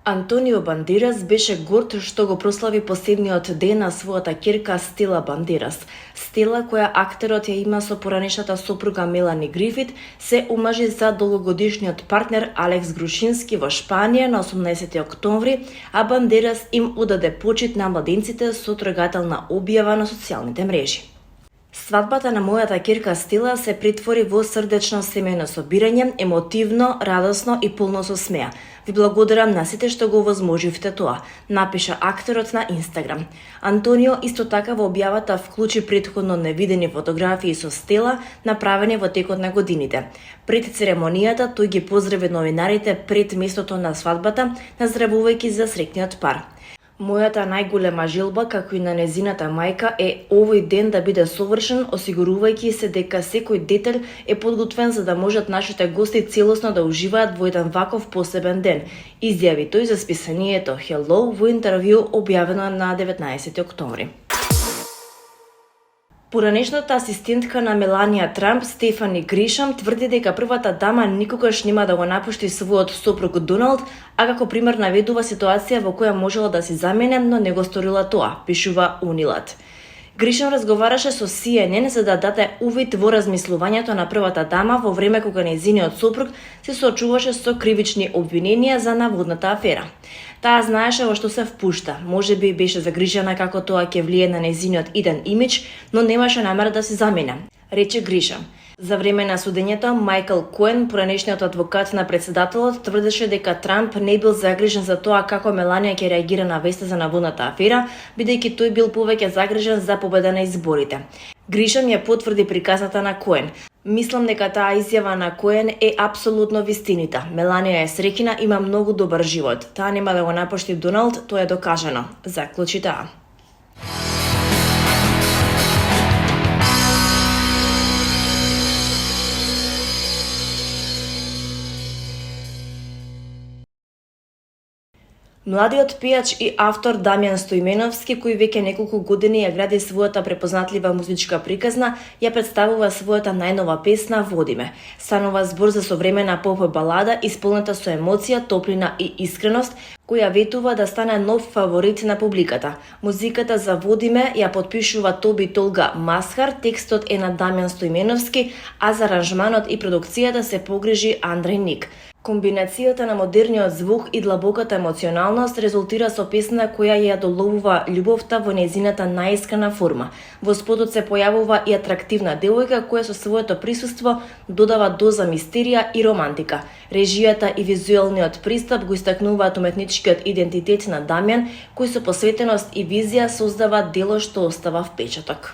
Антонио Бандерас беше горд што го прослави посебниот ден на својата ќерка Стела Бандерас. Стела, која актерот ја има со поранешната сопруга Мелани Грифит, се омажи за долгогодишниот партнер Алекс Грушински во Шпанија на 18 октомври, а Бандерас им одаде почит на младенците со трогателна објава на социјалните мрежи. Свадбата на мојата ќерка Стела се претвори во срдечно семејно собирање, емотивно, радосно и полно со смеа. Ви благодарам на сите што го возможивте тоа, напиша актерот на Инстаграм. Антонио исто така во објавата вклучи претходно невидени фотографии со Стела, направени во текот на годините. Пред церемонијата тој ги поздрави новинарите пред местото на свадбата, наздравувајќи за среќниот пар. Мојата најголема желба, како и на незината мајка, е овој ден да биде совршен, осигурувајќи се дека секој детел е подготвен за да можат нашите гости целосно да уживаат во еден ваков посебен ден, изјави тој за списанието Hello во интервју објавено на 19 октомври. Поранешната асистентка на Меланија Трамп, Стефани Гришам, тврди дека првата дама никогаш нема да го напушти својот сопруг Доналд, а како пример наведува ситуација во која можела да се замене, но не го сторила тоа, пишува Унилат. Гришам разговараше со CNN за да даде увид во размислувањето на првата дама во време кога нејзиниот сопруг се соочуваше со кривични обвиненија за наводната афера. Таа знаеше во што се впушта, можеби беше загрижена како тоа ќе влие на нејзиниот иден имидж, но немаше намера да се замена, рече Гришам. За време на судењето, Майкл Коен, поранешниот адвокат на претседателот, тврдеше дека Трамп не бил загрижен за тоа како Меланија ќе реагира на веста за наводната афера, бидејќи тој бил повеќе загрижен за победа на изборите. Гришам ја потврди приказната на Коен. Мислам дека таа изјава на Коен е апсолутно вистинита. Меланија е среќна, има многу добар живот. Таа нема да го напушти Доналд, тоа е докажано, заклучи таа. Младиот пејач и автор Дамјан Стоименовски, кој веќе неколку години ја гради својата препознатлива музичка приказна, ја представува својата најнова песна "Води ме". Станува збор за современа поп балада исполнета со емоција, топлина и искреност, која ветува да стане нов фаворит на публиката. Музиката за "Води ме" ја потпишува Тоби Толга Масхар, текстот е на Дамјан Стоименовски, а за аранжманот и продукцијата се погрижи Андреј Ник. Комбинацијата на модерниот звук и длабоката емоционалност резултира со песна која ја доловува љубовта во нејзината најискрена форма. Во спотот се појавува и атрактивна девојка која со своето присуство додава доза мистерија и романтика. Режијата и визуелниот пристап го истакнуваат уметничкиот идентитет на Дамјан, кој со посветеност и визија создава дело што остава впечаток.